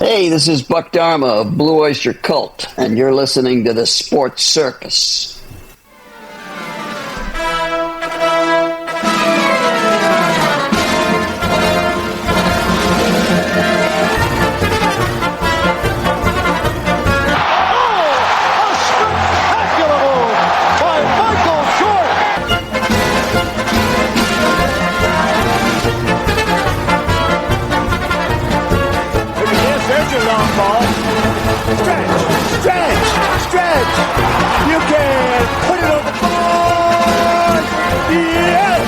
Hey, this is Buck Dharma of Blue Oyster Cult, and you're listening to the Sports Circus. Stretch! You can put it on the board! Yes!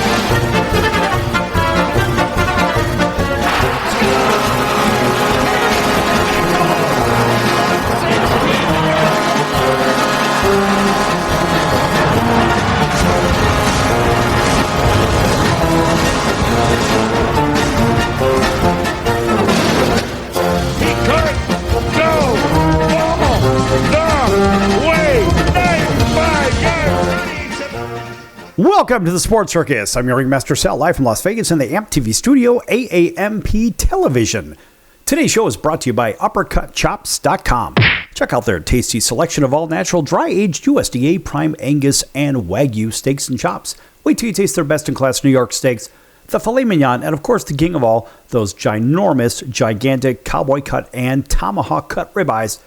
He could go all the way. 95 yards. Welcome to the Sports Circus. I'm your ringmaster Sal, live from Las Vegas in the AMP TV studio, AAMP Television. Today's show is brought to you by UppercutChops.com. Check out their tasty selection of all-natural, dry-aged USDA, prime Angus, and Wagyu steaks and chops. Wait till you taste their best-in-class New York steaks, the filet mignon, and of course the king of all, those ginormous, gigantic cowboy cut and tomahawk cut ribeyes.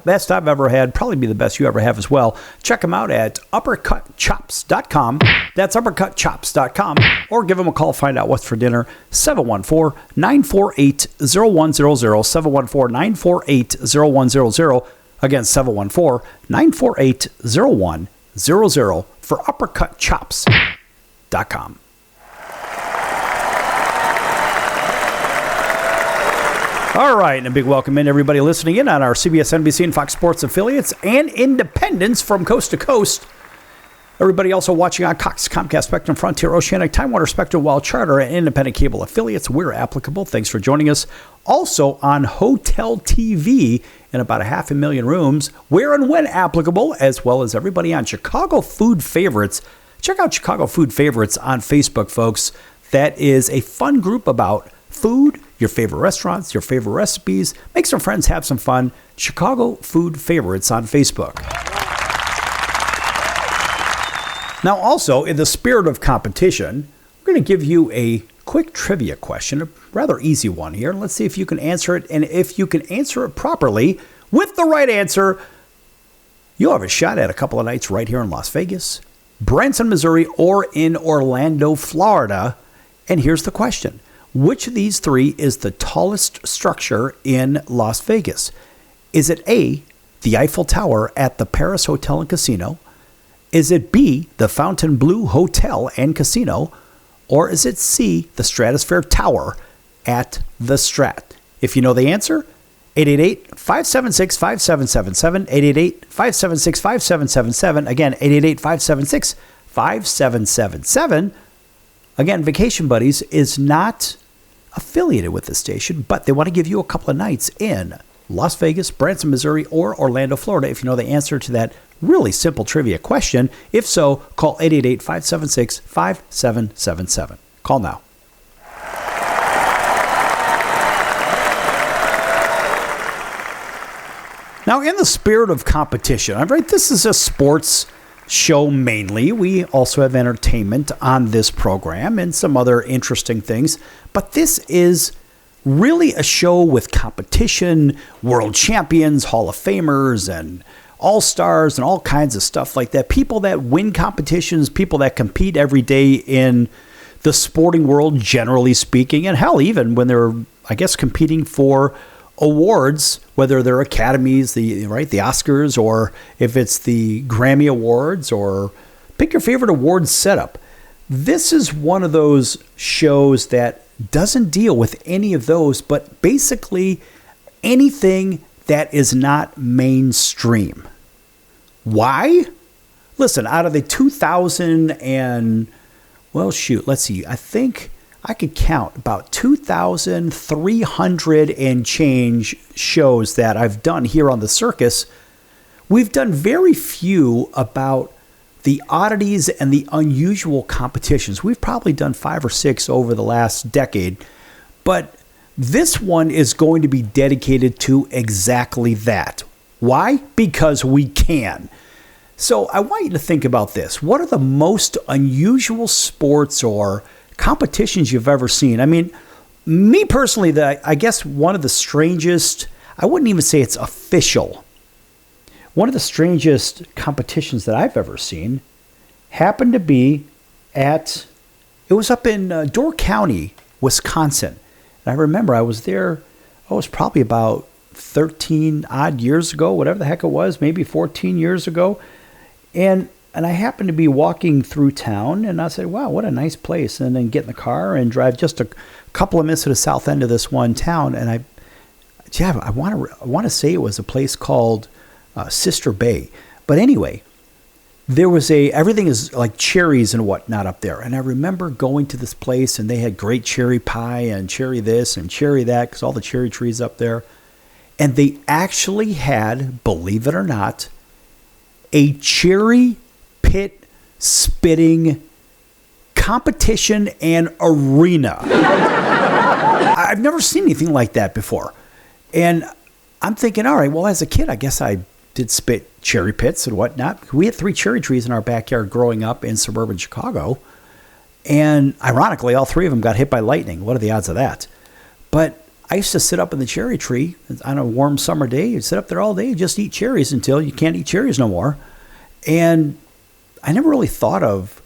Best I've ever had, probably be the best you ever have as well. Check them out at UppercutChops.com. That's UppercutChops.com. Or give them a call, find out what's for dinner. 714-948-0100. 714-948-0100. Again, 714-948-0100 for UppercutChops.com. All right, and a big welcome in everybody listening in on our CBS, NBC, and Fox Sports affiliates and independents from coast to coast. Everybody also watching on Cox, Comcast, Spectrum, Frontier, Oceanic, Time Warner, Spectrum, Wild Charter, and independent cable affiliates. We're applicable. Thanks for joining us. Also on Hotel TV in about 500,000 rooms, where and when applicable, as well as everybody on Chicago Food Favorites. Check out Chicago Food Favorites on Facebook, folks. That is a fun group about food, your favorite restaurants, your favorite recipes. Make some friends, have some fun. Chicago Food Favorites on Facebook. Now, also, in the spirit of competition, we're going to give you a quick trivia question, a rather easy one here. Let's see if you can answer it. And if you can answer it properly with the right answer, you'll have a shot at a couple of nights right here in Las Vegas, Branson, Missouri, or in Orlando, Florida. And here's the question. Which of these three is the tallest structure in Las Vegas? Is it A, the Eiffel Tower at the Paris Hotel and Casino? Is it B, the Fontainebleau Hotel and Casino? Or is it C, the Stratosphere Tower at the Strat? If you know the answer, 888-576-5777, 888-576-5777. Again, 888-576-5777. Again, Vacation Buddies is not affiliated with the station, but they want to give you a couple of nights in Las Vegas, Branson, Missouri, or Orlando, Florida, if you know the answer to that really simple trivia question. If so, call 888-576-5777. Call now. Now, in the spirit of competition, right, this is a sports show mainly. We also have entertainment on this program and some other interesting things. But this is really a show with competition, world champions, Hall of Famers, and all-stars, and all kinds of stuff like that. People that win competitions, people that compete every day in the sporting world, generally speaking. And hell, even when they're, I guess, competing for awards, whether they're academies, the Oscars, or if it's the Grammy Awards, or pick your favorite award setup. This is one of those shows that doesn't deal with any of those, but basically anything that is not mainstream. Why? Listen, out of the 2000 and, well, shoot, let's see, I think I could count about 2,300 and change shows that I've done here on the circus. We've done very few about the oddities and the unusual competitions. We've probably done 5 or 6 over the last decade, but This one is going to be dedicated to exactly that. Why? Because we can. So I want you to think about this. What are the most unusual sports or competitions you've ever seen? I mean, me personally, I guess one of the strangest, I wouldn't even say it's official. One of the strangest competitions that I've ever seen happened to be it was up in Door County, Wisconsin. And I remember I was there, it was probably about 13 odd years ago, whatever the heck it was, maybe 14 years ago. And I happened to be walking through town, and I said, wow, what a nice place. And then get in the car and drive just a couple of minutes to the south end of this one town. And I want to say it was a place called Sister Bay. But anyway, there was everything is like cherries and whatnot up there. And I remember going to this place, and they had great cherry pie and cherry this and cherry that, because all the cherry trees up there. And they actually had, believe it or not, a cherry pit spitting competition and arena. I've never seen anything like that before. And I'm thinking, all right, well, as a kid, I guess I did spit cherry pits and whatnot. We had 3 cherry trees in our backyard growing up in suburban Chicago. And ironically, all 3 of them got hit by lightning. What are the odds of that? But I used to sit up in the cherry tree on a warm summer day. You'd sit up there all day and just eat cherries until you can't eat cherries no more. And I never really thought of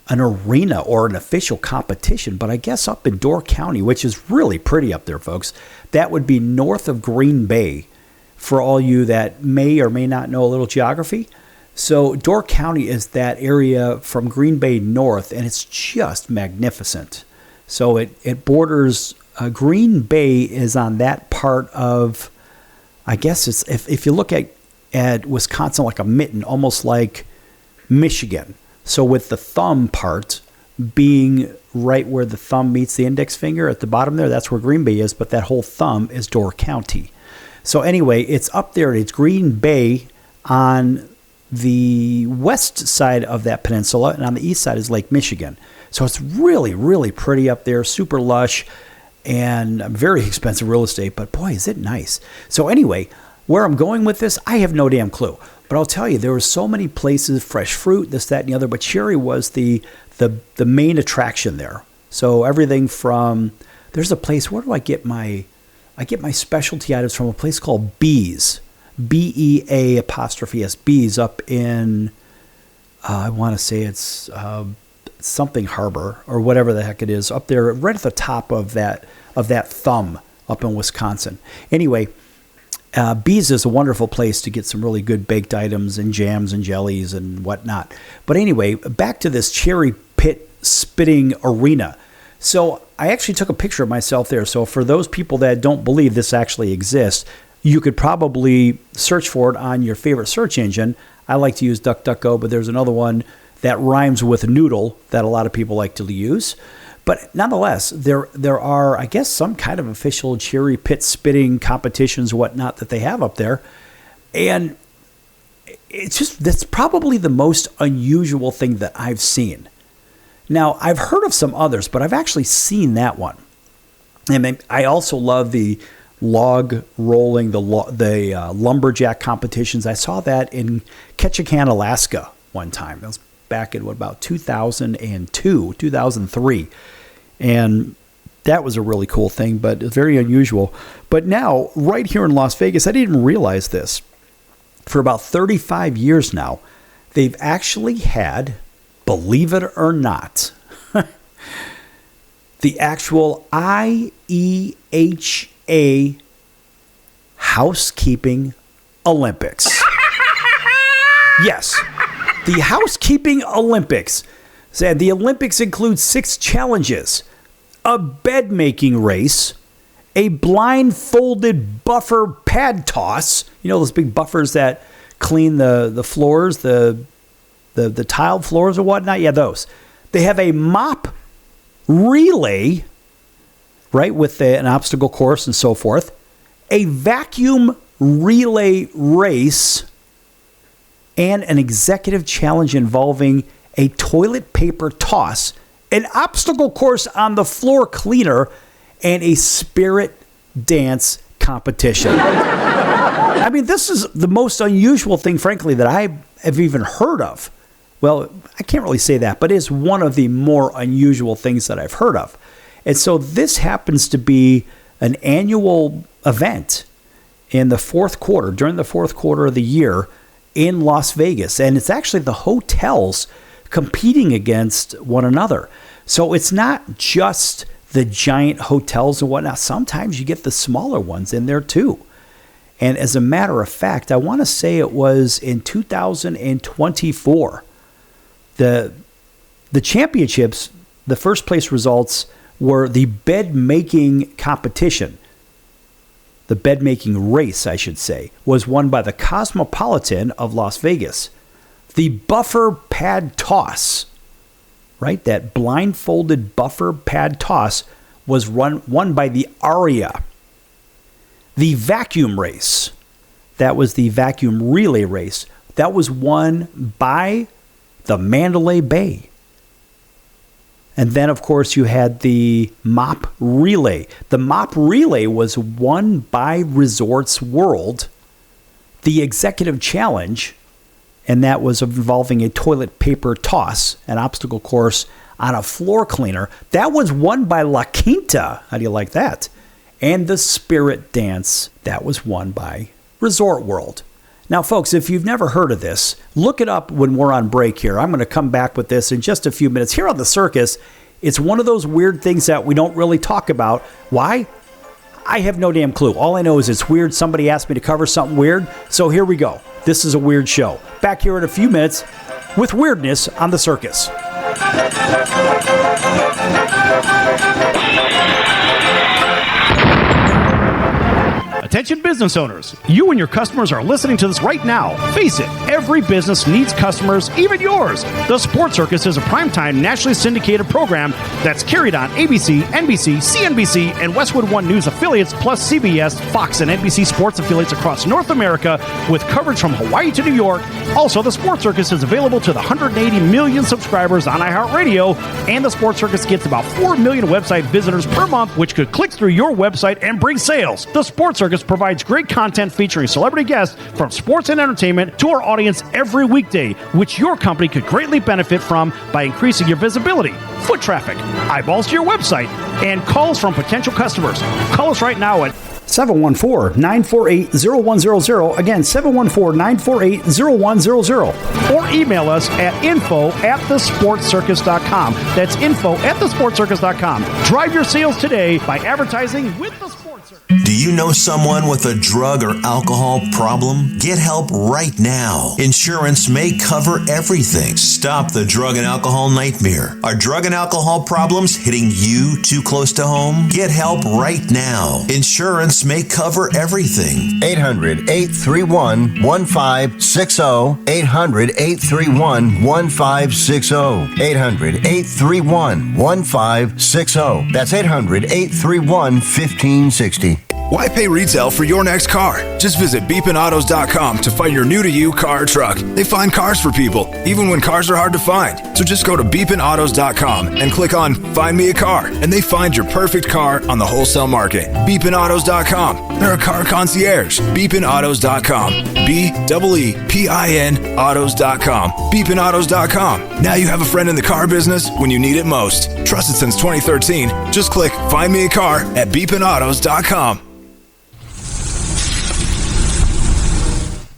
an arena or an official competition, but I guess up in Door County, which is really pretty up there, folks, that would be north of Green Bay for all you that may or may not know a little geography. So Door County is that area from Green Bay north, and it's just magnificent. So it borders... Green Bay is on that part of, I guess it's, if you look at Wisconsin like a mitten, almost like Michigan. So with the thumb part being right where the thumb meets the index finger at the bottom there, that's where Green Bay is, but that whole thumb is Door County. So anyway, it's up there. It's Green Bay on the west side of that peninsula, and on the east side is Lake Michigan. So it's really, really pretty up there, super lush. And very expensive real estate, but boy, is it nice. So anyway, where I'm going with this, I have no damn clue. But I'll tell you, there were so many places, fresh fruit, this, that, and the other, but cherry was the main attraction there. So everything from, there's a place, where do I get my specialty items from? A place called Bees, B-E-A apostrophe S, Bees, up in, I want to say it's something Harbor or whatever the heck it is, up there right at the top of that thumb up in Wisconsin. Anyway, Bees is a wonderful place to get some really good baked items and jams and jellies and whatnot. But anyway, back to this cherry pit spitting arena. So I actually took a picture of myself there. So for those people that don't believe this actually exists, you could probably search for it on your favorite search engine. I like to use DuckDuckGo, but there's another one that rhymes with noodle that a lot of people like to use. But nonetheless, there are, I guess, some kind of official cherry pit spitting competitions, whatnot, that they have up there. And that's probably the most unusual thing that I've seen. Now, I've heard of some others, but I've actually seen that one. And I also love the log rolling, the lumberjack competitions. I saw that in Ketchikan, Alaska one time. That was back in about 2002, 2003. And that was a really cool thing, but it's very unusual. But now, right here in Las Vegas, I didn't realize this. For about 35 years now, they've actually had, believe it or not, the actual IEHA Housekeeping Olympics. Yes. The Housekeeping Olympics. Said the Olympics include 6 challenges: a bed making race, a blindfolded buffer pad toss. You know those big buffers that clean the floors, the tiled floors or whatnot? Yeah, those. They have a mop relay, right, with an obstacle course and so forth. A vacuum relay race, and an executive challenge involving a toilet paper toss, an obstacle course on the floor cleaner, and a spirit dance competition. I mean, this is the most unusual thing, frankly, that I have even heard of. Well, I can't really say that, but it's one of the more unusual things that I've heard of. And so this happens to be an annual event in the fourth quarter, during the fourth quarter of the year in Las Vegas. And it's actually the hotels competing against one another. So it's not just the giant hotels and whatnot. Sometimes you get the smaller ones in there too. And as a matter of fact, I want to say it was in 2024. The championships, the first place results were the bed making competition. The bed making race, I should say, was won by the Cosmopolitan of Las Vegas. The buffer pad toss, right? That blindfolded buffer pad toss was won by the Aria. The vacuum race, that was the vacuum relay race, that was won by the Mandalay Bay. And then, of course, you had the mop relay. The mop relay was won by Resorts World. The executive challenge, and that was involving a toilet paper toss, an obstacle course on a floor cleaner, that was won by La Quinta. How do you like that? And the spirit dance, that was won by Resort World. Now, folks, if you've never heard of this, look it up when we're on break here. I'm going to come back with this in just a few minutes. Here on The Circus, it's one of those weird things that we don't really talk about. Why? I have no damn clue. All I know is it's weird. Somebody asked me to cover something weird, so here we go. This is a weird show. Back here in a few minutes with weirdness on The Circus. Attention business owners, you and your customers are listening to this right now. Face it, every business needs customers, even yours. The Sports Circus is a primetime nationally syndicated program that's carried on ABC, NBC, CNBC, and Westwood One News affiliates, plus CBS, Fox, and NBC sports affiliates across North America, with coverage from Hawaii to New York. Also, the Sports Circus is available to the 180 million subscribers on iHeartRadio, and the Sports Circus gets about 4 million website visitors per month, which could click through your website and bring sales. The Sports Circus provides great content featuring celebrity guests from sports and entertainment to our audience every weekday, which your company could greatly benefit from by increasing your visibility, foot traffic, eyeballs to your website, and calls from potential customers. Call us right now at 714-948-0100. Again, 714-948-0100. Or email us at info@thesportcircus.com. That's info@thesportcircus.com. Drive your sales today by advertising with the Sports Circus. Do you know someone with a drug or alcohol problem? Get help right now. Insurance may cover everything. Stop the drug and alcohol nightmare. Are drug and alcohol problems hitting you too close to home? Get help right now. Insurance may cover everything. 800-831-1560. 800-831-1560. 800-831-1560. That's 800-831-1560. Why pay retail for your next car? Just visit beepinautos.com to find your new-to-you car or truck. They find cars for people, even when cars are hard to find. So just go to beepinautos.com and click on Find Me a Car, and they find your perfect car on the wholesale market. beepinautos.com. They're a car concierge. beepinautos.com. BEEPIN autos.com. beepinautos.com. Now you have a friend in the car business when you need it most. Trusted since 2013. Just click Find Me a Car at beepinautos.com.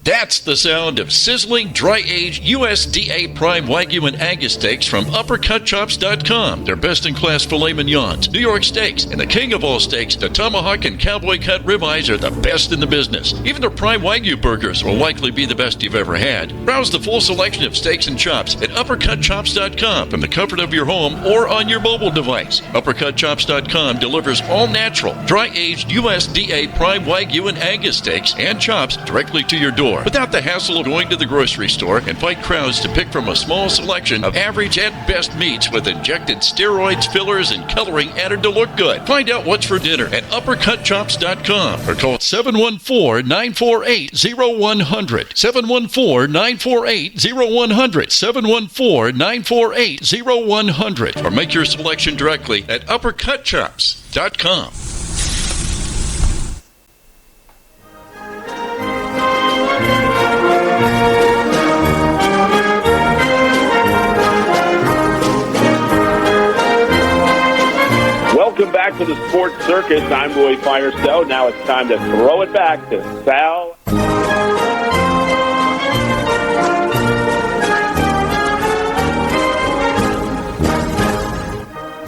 That's the sound of sizzling, dry-aged USDA Prime Wagyu and Angus steaks from UpperCutChops.com. Their best-in-class filet mignons, New York steaks, and the king of all steaks, the tomahawk and cowboy cut ribeyes are the best in the business. Even their Prime Wagyu burgers will likely be the best you've ever had. Browse the full selection of steaks and chops at UpperCutChops.com from the comfort of your home or on your mobile device. UpperCutChops.com delivers all-natural, dry-aged USDA Prime Wagyu and Angus steaks and chops directly to your door, without the hassle of going to the grocery store and fight crowds to pick from a small selection of average at best meats with injected steroids, fillers, and coloring added to look good. Find out what's for dinner at UpperCutChops.com or call 714-948-0100. 714-948-0100. 714-948-0100. Or make your selection directly at UpperCutChops.com. to the Sports Circus. I'm Roy Firestone. Now it's time to throw it back to Sal.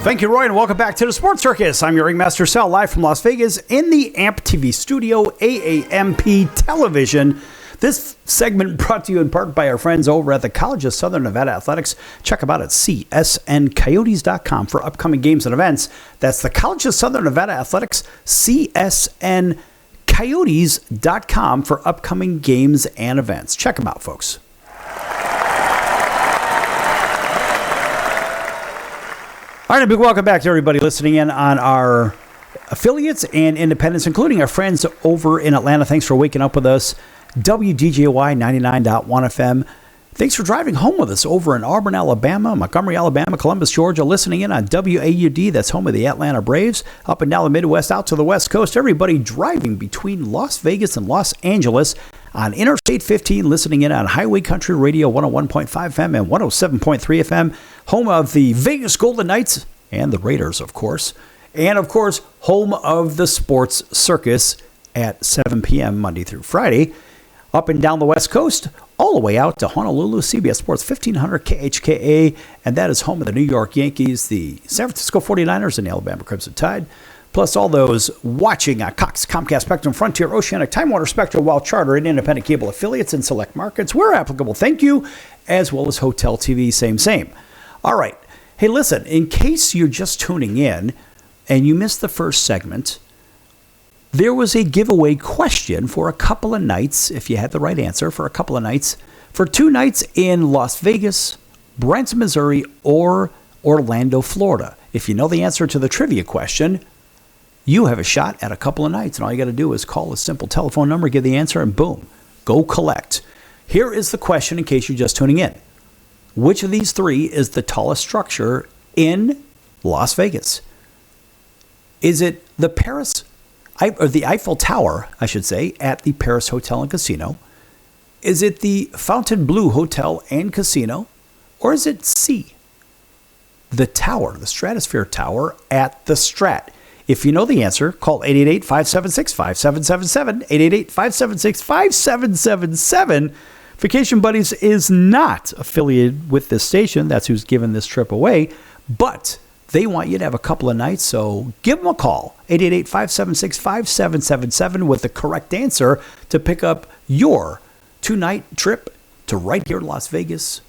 Thank you, Roy, and welcome back to the Sports Circus. I'm your ringmaster, Sal, live from Las Vegas in the AMP TV studio, AAMP Television. This segment brought to you in part by our friends over at the College of Southern Nevada Athletics. Check them out at csncoyotes.com for upcoming games and events. That's the College of Southern Nevada Athletics, csncoyotes.com for upcoming games and events. Check them out, folks. All right, a big welcome back to everybody listening in on our affiliates and independents, including our friends over in Atlanta. Thanks for waking up with us. WDJY 99.1 FM. Thanks for driving home with us over in Auburn, Alabama, Montgomery, Alabama, Columbus, Georgia, listening in on WAUD, that's home of the Atlanta Braves, up and down the Midwest, out to the West Coast. Everybody driving between Las Vegas and Los Angeles on Interstate 15, listening in on Highway Country Radio 101.5 FM and 107.3 FM, home of the Vegas Golden Knights and the Raiders, of course. And, of course, home of the Sports Circus at 7 p.m. Monday through Friday. Up and down the West Coast, all the way out to Honolulu, CBS Sports 1500 KHKA, and that is home of the New York Yankees, the San Francisco 49ers, and the Alabama Crimson Tide, plus all those watching on Cox, Comcast, Spectrum, Frontier, Oceanic, Time Warner, Spectrum, Wild Charter, and independent cable affiliates in select markets where applicable. Thank you, as well as Hotel TV, same. All right. Hey, listen, in case you're just tuning in and you missed the first segment, there was a giveaway question for a couple of nights, if you had the right answer, for a couple of nights, for 2 nights in Las Vegas, Branson, Missouri, or Orlando, Florida. If you know the answer to the trivia question, you have a shot at a couple of nights, and all you got to do is call a simple telephone number, give the answer, and boom, go collect. Here is the question in case you're just tuning in. Which of these 3 is the tallest structure in Las Vegas? Is it the Eiffel Tower, I should say, at the Paris Hotel and Casino? Is it the Fontainebleau Hotel and Casino? Or is it C, the tower, the Stratosphere Tower at the Strat? If you know the answer, call 888-576-5777, 888-576-5777. Vacation Buddies is not affiliated with this station. That's who's giving this trip away. But they want you to have a couple of nights, so give them a call, 888-576-5777, with the correct answer to pick up your 2-night trip to right here in Las Vegas,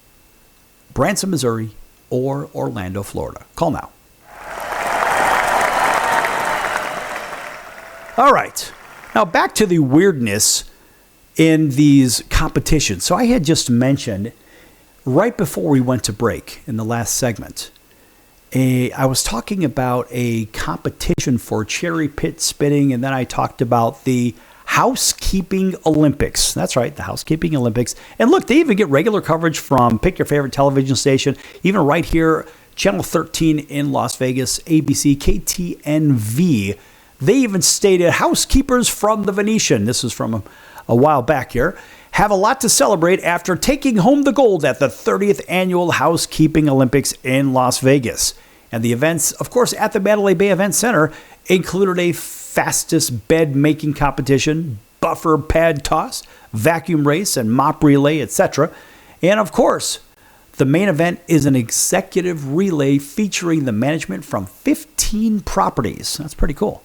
Branson, Missouri, or Orlando, Florida. Call now. All right. Now back to the weirdness in these competitions. So I had just mentioned right before we went to break in the last segment, I was talking about a competition for cherry pit spitting, and then I talked about the Housekeeping Olympics. That's right, the Housekeeping Olympics. And look, they even get regular coverage from pick your favorite television station, even right here, Channel 13 in Las Vegas, ABC, KTNV. They even stated housekeepers from the Venetian, this is from a while back here, have a lot to celebrate after taking home the gold at the 30th Annual Housekeeping Olympics in Las Vegas. And the events, of course, at the Mandalay Bay Event Center included a fastest bed making competition, buffer pad toss, vacuum race, and mop relay, etc. And of course, the main event is an executive relay featuring the management from 15 properties. That's pretty cool.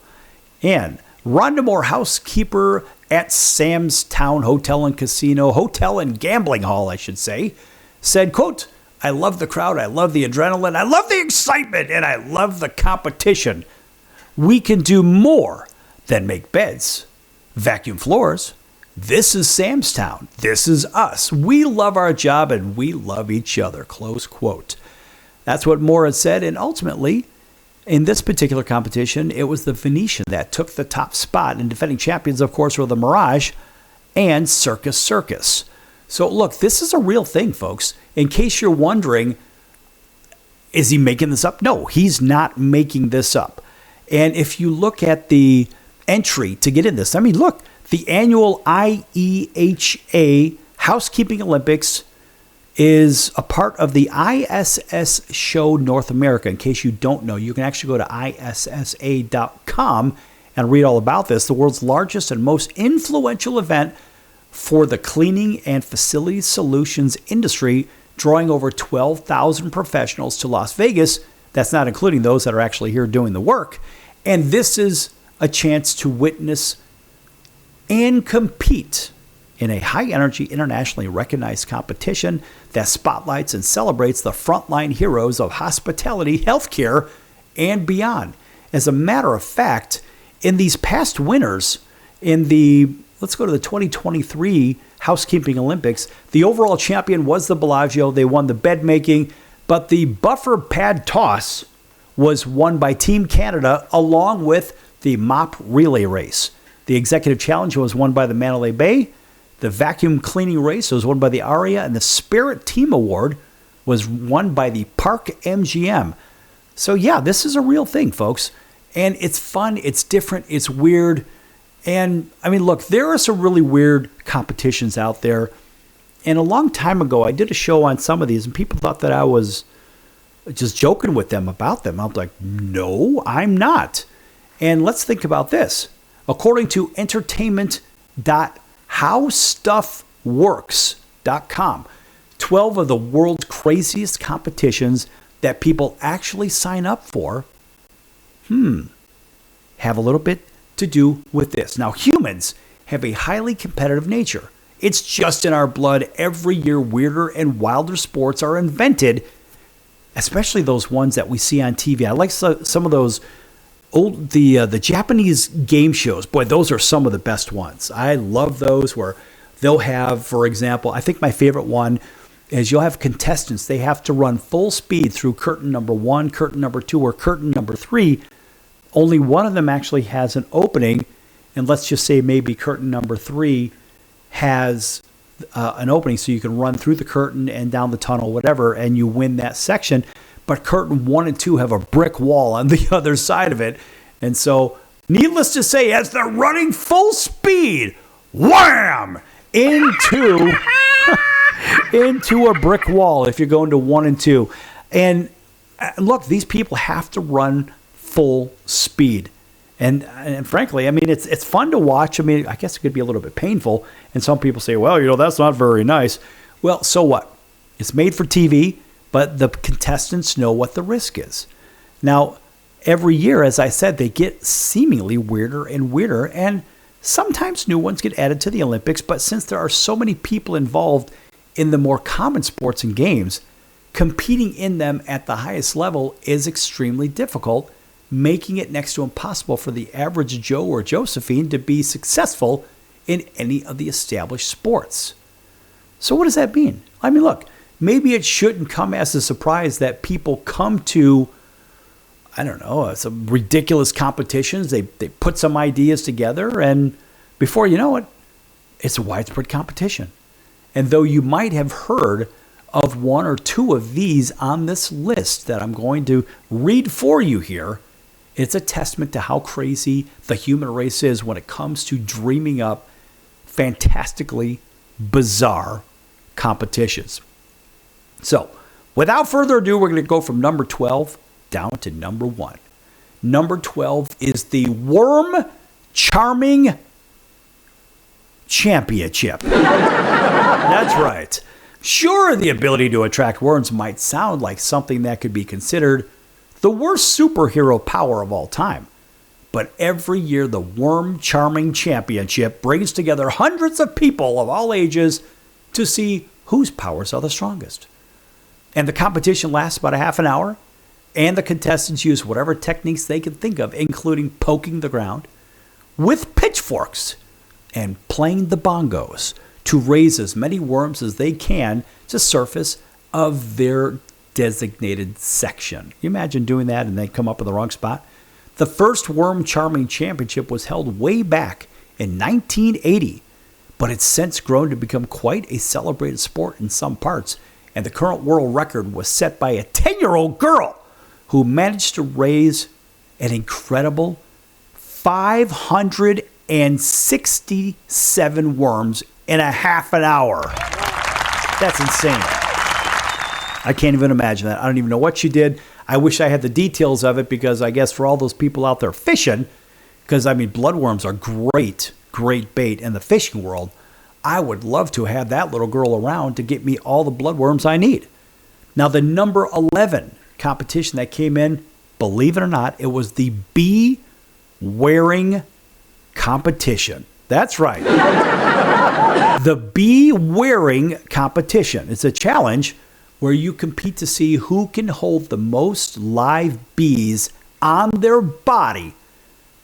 And Rhonda Moore, housekeeper at Sam's Town Hotel and Casino, Hotel and Gambling Hall, I should say, said, quote, "I love the crowd, I love the adrenaline, I love the excitement, and I love the competition. We can do more than make beds, vacuum floors. This is Sam's Town. This is us. We love our job and we love each other," close quote. That's what Moore had said, and ultimately, in this particular competition, it was the Venetian that took the top spot, and defending champions, of course, were the Mirage and Circus Circus. So look, this is a real thing, folks. In case you're wondering, is he making this up? No, he's not making this up. And if you look at the entry to get in this, I mean, look, the annual IEHA Housekeeping Olympics is a part of the ISS Show North America. In case you don't know, you can actually go to ISSA.com and read all about this. The world's largest and most influential event for the cleaning and facility solutions industry, drawing over 12,000 professionals to Las Vegas. That's not including those that are actually here doing the work. And this is a chance to witness and compete in a high-energy, internationally recognized competition that spotlights and celebrates the frontline heroes of hospitality, healthcare, and beyond. As a matter of fact, in these past winners, let's go to the 2023 Housekeeping Olympics, the overall champion was the Bellagio. They won the bed making, but the buffer pad toss was won by Team Canada along with the mop relay race. The executive challenge was won by the Mandalay Bay. The vacuum cleaning race was won by the Aria, and the Spirit Team Award was won by the Park MGM. So yeah, this is a real thing, folks. And it's fun, it's different, it's weird. And I mean, look, there are some really weird competitions out there. And a long time ago, I did a show on some of these, and people thought that I was just joking with them about them. I'm like, no, I'm not. And let's think about this. According to entertainment.howstuffworks.com, 12 of the world's craziest competitions that people actually sign up for, have a little bit to do with this. Now, humans have a highly competitive nature. It's just in our blood. Every year, weirder and wilder sports are invented, especially those ones that we see on TV. I like some of those the Japanese game shows. Boy, those are some of the best ones. I love those where they'll have, for example, I think my favorite one is you'll have contestants. They have to run full speed through curtain number 1, curtain number 2, or curtain number 3. Only one of them actually has an opening, and let's just say maybe curtain number 3 has an opening so you can run through the curtain and down the tunnel, whatever, and you win that section. But curtain 1 and 2 have a brick wall on the other side of it. And so, needless to say, as they're running full speed, wham! Into a brick wall if you're going to 1 and 2. And look, these people have to run full speed. And frankly, I mean, it's fun to watch. I mean, I guess it could be a little bit painful. And some people say, well, that's not very nice. Well, so what? It's made for TV, but the contestants know what the risk is. Now, every year, as I said, they get seemingly weirder and weirder, and sometimes new ones get added to the Olympics, but since there are so many people involved in the more common sports and games, competing in them at the highest level is extremely difficult, making it next to impossible for the average Joe or Josephine to be successful in any of the established sports. So what does that mean? I mean, look, maybe it shouldn't come as a surprise that people come to, I don't know, some ridiculous competitions. They put some ideas together, and before you know it, it's a widespread competition. And though you might have heard of 1 or 2 of these on this list that I'm going to read for you here, it's a testament to how crazy the human race is when it comes to dreaming up fantastically bizarre competitions. So, without further ado, we're going to go from number 12 down to number 1. Number 12 is the Worm Charming Championship. That's right. Sure, the ability to attract worms might sound like something that could be considered the worst superhero power of all time. But every year, the Worm Charming Championship brings together hundreds of people of all ages to see whose powers are the strongest. And the competition lasts about a half an hour, and the contestants use whatever techniques they can think of, including poking the ground with pitchforks and playing the bongos to raise as many worms as they can to surface of their designated section. Can you imagine doing that and they come up in the wrong spot? The first Worm Charming Championship was held way back in 1980, but it's since grown to become quite a celebrated sport in some parts, and the current world record was set by a 10-year-old girl who managed to raise an incredible 567 worms in a half an hour. That's insane. I can't even imagine that. I don't even know what she did. I wish I had the details of it because I guess for all those people out there fishing, because, I mean, bloodworms are great bait in the fishing world. I would love to have that little girl around to get me all the bloodworms I need. Now, the number 11 competition that came in, believe it or not, it was the bee wearing competition. That's right. The bee wearing competition. It's a challenge where you compete to see who can hold the most live bees on their body.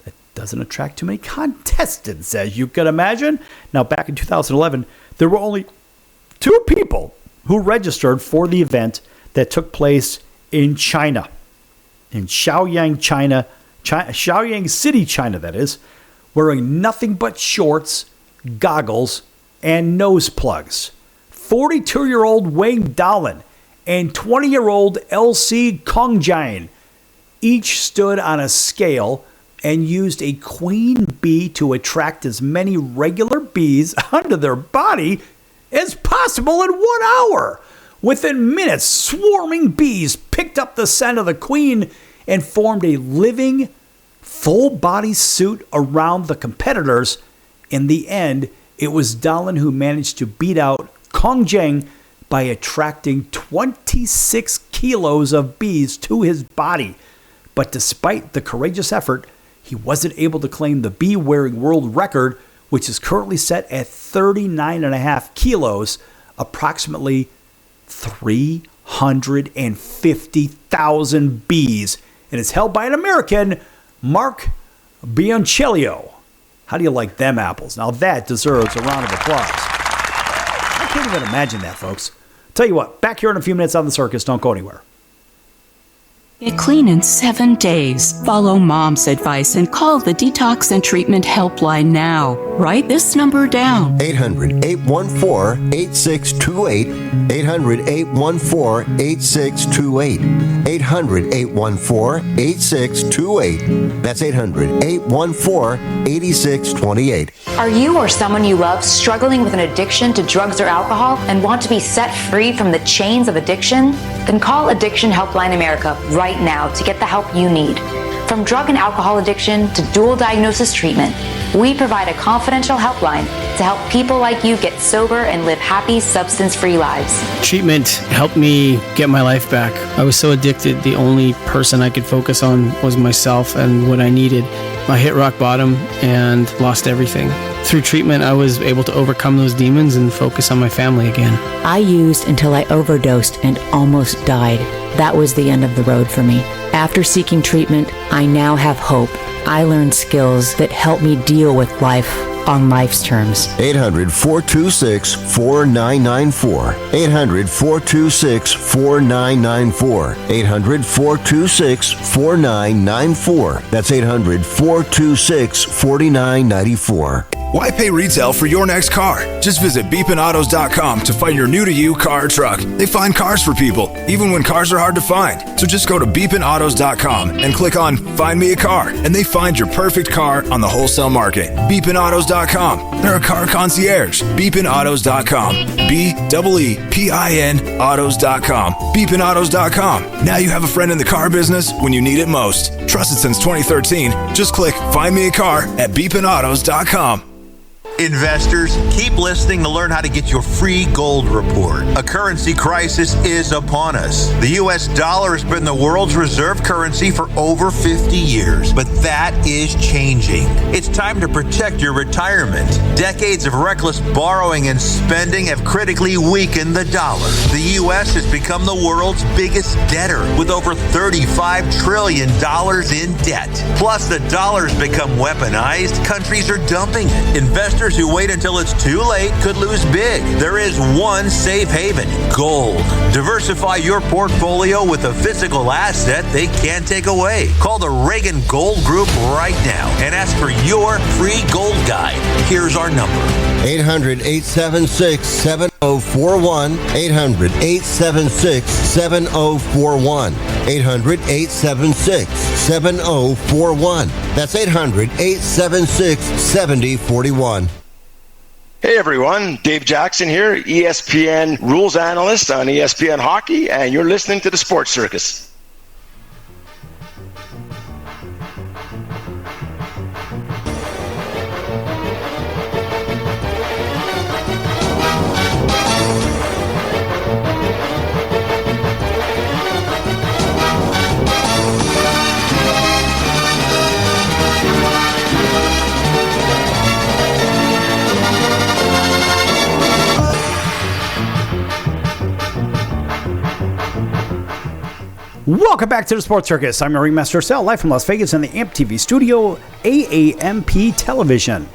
That doesn't attract too many contestants, as you can imagine. Now, back in 2011, there were only 2 people who registered for the event that took place in China, in Shaoyang, China, Shaoyang City, China, that is, wearing nothing but shorts, goggles, and nose plugs. 42-year-old Wang Dalen and 20-year-old LC Kongjian each stood on a scale and used a queen bee to attract as many regular bees onto their body as possible in 1 hour. Within minutes, swarming bees picked up the scent of the queen and formed a living, full-body suit around the competitors. In the end, it was Dalen who managed to beat out Kongjian by attracting 26 kilos of bees to his body. But despite the courageous effort, he wasn't able to claim the bee-wearing world record, which is currently set at 39.5 kilos, approximately 350,000 bees, and is held by an American, Mark Bioncello. How do you like them apples? Now that deserves a round of applause. I can't even imagine that, folks. Tell you what, back here in a few minutes on The Circus. Don't go anywhere. Get clean in 7 days. Follow Mom's advice and call the Detox and Treatment Helpline now. Write this number down. 800-814-8628. 800-814-8628. 800-814-8628. That's 800-814-8628. Are you or someone you love struggling with an addiction to drugs or alcohol and want to be set free from the chains of addiction? Then call Addiction Helpline America right now to get the help you need. From drug and alcohol addiction to dual diagnosis treatment, we provide a confidential helpline to help people like you get sober and live happy, substance-free lives. Treatment helped me get my life back. I was so addicted, the only person I could focus on was myself and what I needed. I hit rock bottom and lost everything. Through treatment, I was able to overcome those demons and focus on my family again. I used until I overdosed and almost died. That was the end of the road for me. After seeking treatment, I now have hope. I learned skills that help me deal with life on life's terms. 800-426-4994. 800-426-4994. 800-426-4994. That's 800-426-4994. Why pay retail for your next car? Just visit beepinautos.com to find your new-to-you car or truck. They find cars for people, even when cars are hard to find. So just go to beepinautos.com and click on Find Me a Car, and they find your perfect car on the wholesale market. Beepinautos.com. They're a car concierge. Beepinautos.com. B-E-E-P-I-N autos.com. Beepinautos.com. Now you have a friend in the car business when you need it most. Trusted since 2013. Just click Find Me a Car at beepinautos.com. Investors, keep listening to learn how to get your free gold report. A currency crisis is upon us. The U.S. dollar has been the world's reserve currency for over 50 years, but that is changing. It's time to protect your retirement. Decades of reckless borrowing and spending have critically weakened the dollar. The U.S. has become the world's biggest debtor with over $35 trillion in debt. Plus, the dollar's become weaponized. Countries are dumping it. Investors who wait until it's too late could lose big. There is one safe haven: gold. Diversify your portfolio with a physical asset they can't take away. Call the Reagan Gold Group right now and ask for your free gold guide. Here's our number: 800-876-7041. 800-876-7041. 800-876-7041. That's 800-876-7041. Hey everyone, Dave Jackson here, ESPN rules analyst on ESPN Hockey, and you're listening to the Sports Circus. Welcome back to the Sports Circus. I'm your ringmaster Sal, live from Las Vegas in the AMP TV studio, AAMP Television.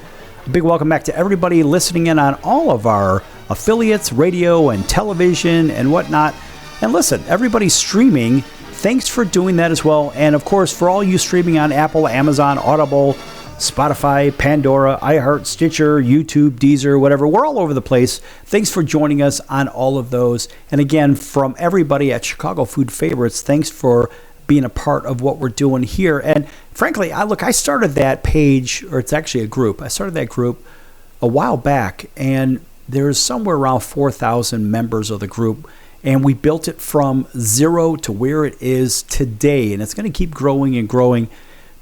A big welcome back to everybody listening in on all of our affiliates, radio and television and whatnot. And listen, everybody streaming, thanks for doing that as well. And of course, for all you streaming on Apple, Amazon, Audible, Spotify, Pandora, iHeart, Stitcher, YouTube, Deezer, whatever. We're all over the place. Thanks for joining us on all of those. And again, from everybody at Chicago Food Favorites, thanks for being a part of what we're doing here. And frankly, I started that page, or it's actually a group. I started that group a while back, and there's somewhere around 4,000 members of the group. And we built it from zero to where it is today. And it's going to keep growing and growing.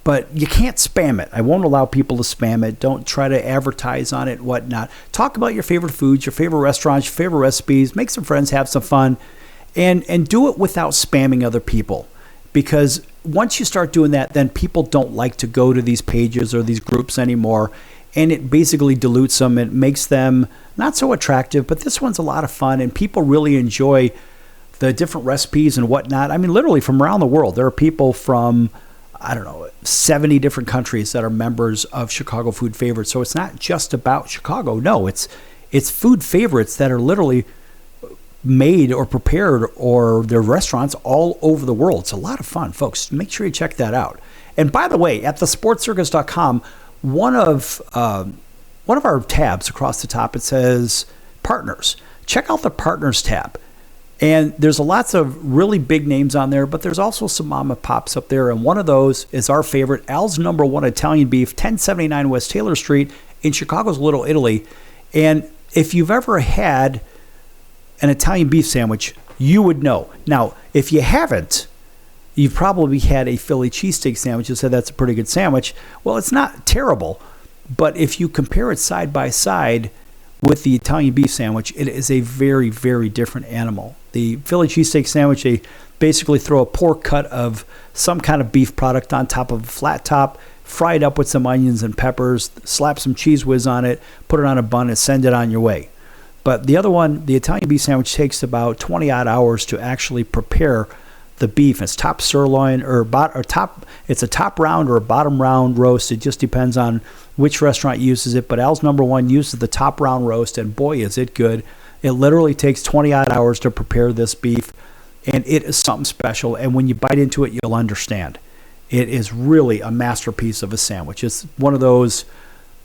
But you can't spam it. I won't allow people to spam it. Don't try to advertise on it and whatnot. Talk about your favorite foods, your favorite restaurants, your favorite recipes. Make some friends, have some fun. And do it without spamming other people. Because once you start doing that, then people don't like to go to these pages or these groups anymore. And it basically dilutes them. It makes them not so attractive. But this one's a lot of fun. And people really enjoy the different recipes and whatnot. I mean, literally from around the world. There are people from 70 different countries that are members of Chicago Food Favorites. So it's not just about Chicago. No, it's food favorites that are literally made or prepared, or their restaurants all over the world. It's a lot of fun, folks. Make sure you check that out. And by the way, at thesportscircus.com, one of our tabs across the top, it says Partners. Check out the Partners tab. And there's lots of really big names on there, but there's also some mom and pops up there. And one of those is our favorite, Al's Number One Italian Beef, 1079 West Taylor Street in Chicago's Little Italy. And if you've ever had an Italian beef sandwich, you would know. Now, if you haven't, you've probably had a Philly cheesesteak sandwich and said that's a pretty good sandwich. Well, it's not terrible, but if you compare it side by side with the Italian beef sandwich, it is a very, very different animal. The Philly cheesesteak sandwich, they basically throw a pork cut of some kind of beef product on top of a flat top, fry it up with some onions and peppers, slap some cheese whiz on it, put it on a bun, and send it on your way. But the other one, the Italian beef sandwich, takes about 20-odd hours to actually prepare the beef. It's top sirloin it's a top round or a bottom round roast. It just depends on which restaurant uses it. But Al's Number One uses the top round roast, and boy, is it good. It literally takes 20-odd hours to prepare this beef, and it is something special. And when you bite into it, you'll understand. It is really a masterpiece of a sandwich. It's one of those,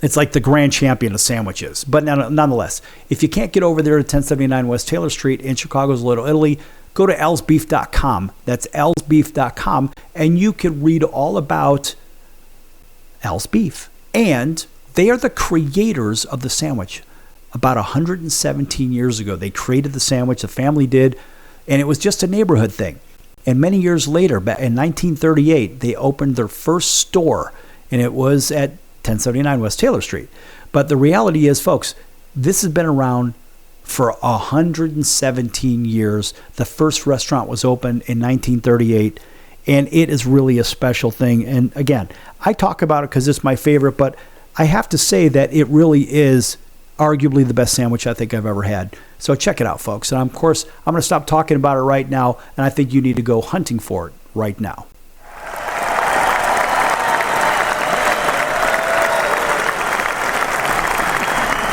it's like the grand champion of sandwiches. But nonetheless, if you can't get over there to 1079 West Taylor Street in Chicago's Little Italy, go to alsbeef.com. That's alsbeef.com, and you can read all about Al's Beef. And they are the creators of the sandwich. About 117 years ago, they created the sandwich, the family did, and it was just a neighborhood thing. And many years later, back in 1938, they opened their first store, and it was at 1079 West Taylor Street. But the reality is, folks, this has been around for 117 years. The first restaurant was opened in 1938, and it is really a special thing. And again, I talk about it because it's my favorite, but I have to say that it really is arguably the best sandwich I think I've ever had. So check it out, folks. And of course, I'm going to stop talking about it right now, and I think you need to go hunting for it right now.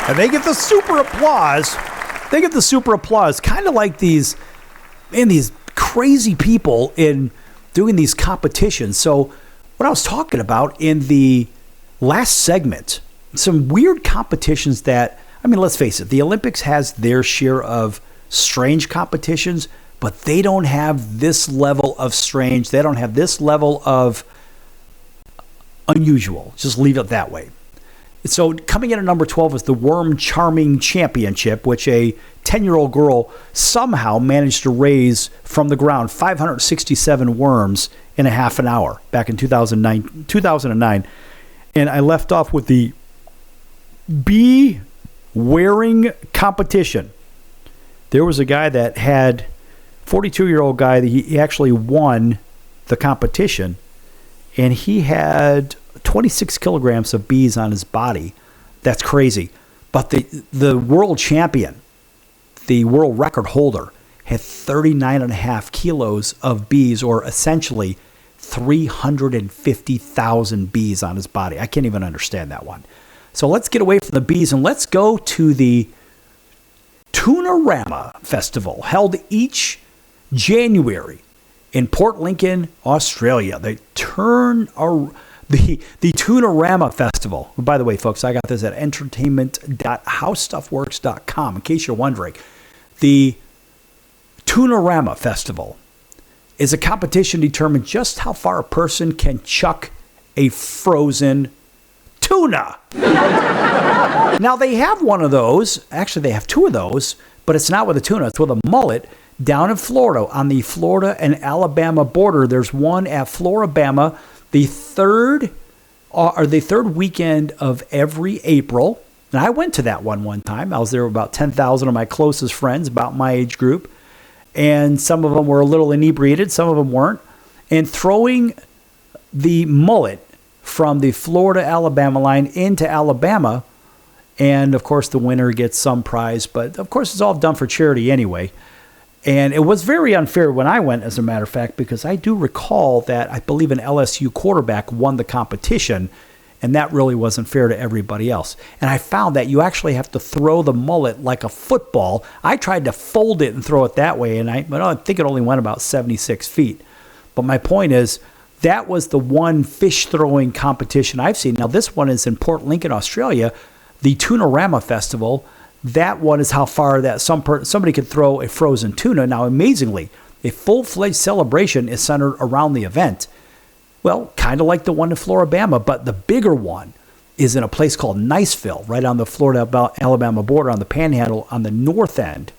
And they get the super applause. Kind of like these crazy people in doing these competitions. So what I was talking about in the last segment, some weird competitions that, I mean, let's face it, the Olympics has their share of strange competitions, but they don't have this level of strange. They don't have this level of unusual. Just leave it that way. So coming in at number 12 is the Worm Charming Championship, which a 10-year-old girl somehow managed to raise from the ground 567 worms in a half an hour back in 2009. And I left off with the bee wearing competition. There was a guy that had, 42-year-old guy, that he actually won the competition, and he had 26 kilograms of bees on his body. That's crazy. But the world champion, the world record holder, had 39.5 kilos of bees, or essentially 350,000 bees on his body. I can't even understand that one. So let's get away from the bees and let's go to the Tuna-rama Festival, held each January in Port Lincoln, Australia. The Tuna-rama Festival. By the way, folks, I got this at entertainment.howstuffworks.com, in case you're wondering. The Tuna-rama Festival is a competition to determine just how far a person can chuck a frozen tuna. Now, they have one of those. Actually, they have two of those, but it's not with a tuna. It's with a mullet down in Florida, on the Florida and Alabama border. There's one at Floribama the third weekend of every April. And I went to that one time. I was there with about 10,000 of my closest friends, about my age group. And some of them were a little inebriated. Some of them weren't. And throwing the mullet from the Florida-Alabama line into Alabama. And, of course, the winner gets some prize. But, of course, it's all done for charity anyway. And it was very unfair when I went, as a matter of fact, because I do recall that I believe an LSU quarterback won the competition, and that really wasn't fair to everybody else. And I found that you actually have to throw the mullet like a football. I tried to fold it and throw it that way, and I think it only went about 76 feet. But my point is, that was the one fish throwing competition I've seen. Now, this one is in Port Lincoln, Australia, the Tuna-rama Festival. That one is how far that somebody could throw a frozen tuna. Now, amazingly, a full-fledged celebration is centered around the event. Well, kind of like the one in Floribama, but the bigger one is in a place called Niceville, right on the Florida-Alabama border, on the Panhandle, on the north end.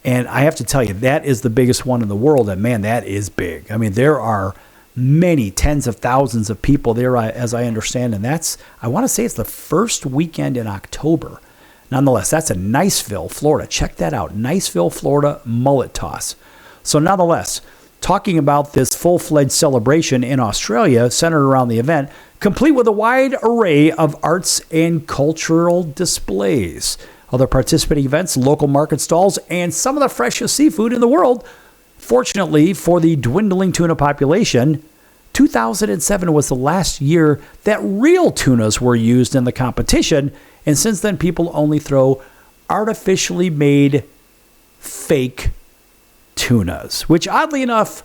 And I have to tell you, that is the biggest one in the world, and man, that is big. I mean, there are many tens of thousands of people there, as I understand, and I want to say it's the first weekend in October. Nonetheless, that's in Niceville, Florida. Check that out. Niceville, Florida, mullet toss. So nonetheless, talking about this full-fledged celebration in Australia centered around the event, complete with a wide array of arts and cultural displays. Other participating events, local market stalls, and some of the freshest seafood in the world. Fortunately for the dwindling tuna population, 2007 was the last year that real tunas were used in the competition, and since then people only throw artificially made fake tunas, which oddly enough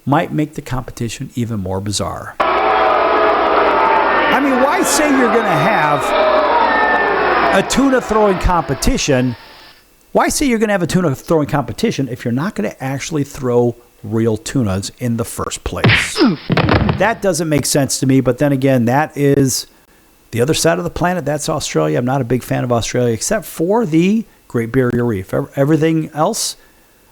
might make the competition even more bizarre. I mean, why say you're going to have a tuna throwing competition? Why say you're going to have a tuna throwing competition if you're not going to actually throw real tunas in the first place? That doesn't make sense to me, but then again, that is the other side of the planet. That's Australia. I'm not a big fan of Australia, except for the Great Barrier Reef. Everything else,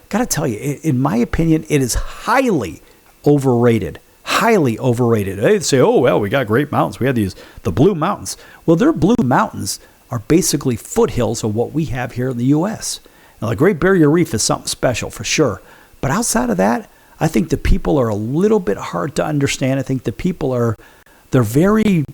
got to tell you, in my opinion, it is highly overrated. Highly overrated. They say, oh, well, we got great mountains. We have the Blue Mountains. Well, their Blue Mountains are basically foothills of what we have here in the U.S. Now, the Great Barrier Reef is something special for sure. But outside of that, I think the people are a little bit hard to understand. I think the people they're very,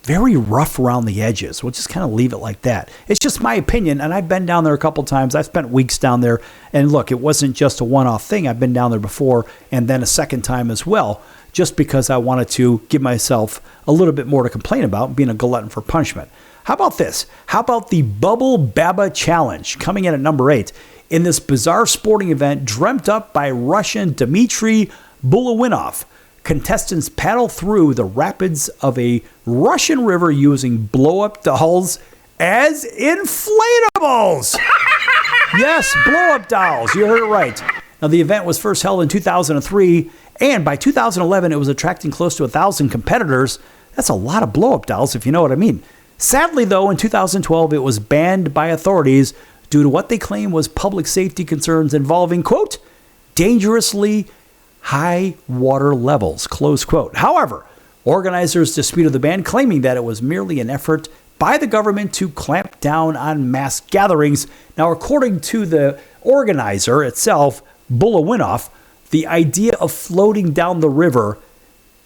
very rough around the edges. We'll just kind of leave it like that. It's just my opinion, and I've been down there a couple times. I spent weeks down there, and look, it wasn't just a one-off thing. I've been down there before, and then a second time as well, just because I wanted to give myself a little bit more to complain about, being a glutton for punishment. How about this? How about the Bubble Baba Challenge, coming in at number 8? In this bizarre sporting event dreamt up by Russian Dmitry Bulawinov, contestants paddle through the rapids of a Russian river using blow-up dolls as inflatables. Yes, blow-up dolls. You heard it right. Now, the event was first held in 2003, and by 2011, it was attracting close to 1,000 competitors. That's a lot of blow-up dolls, if you know what I mean. Sadly, though, in 2012, it was banned by authorities due to what they claim was public safety concerns involving, quote, dangerously high water levels, close quote. However, organizers disputed the ban, claiming that it was merely an effort by the government to clamp down on mass gatherings. Now, according to the organizer itself, Bulawinoff, the idea of floating down the river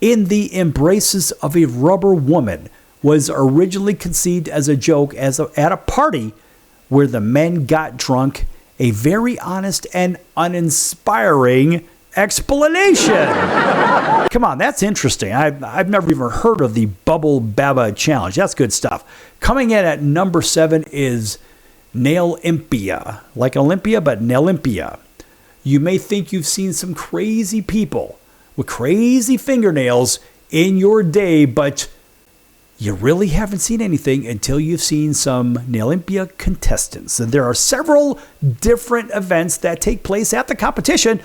in the embraces of a rubber woman was originally conceived as a joke at a party where the men got drunk. A very honest and uninspiring explanation. Come on, that's interesting. I've never even heard of the Bubble Baba Challenge. That's good stuff. Coming in at number 7 is Nailimpia. Like Olympia, but Nailimpia. You may think you've seen some crazy people with crazy fingernails in your day, but you really haven't seen anything until you've seen some Nailimpia contestants. And there are several different events that take place at the competition,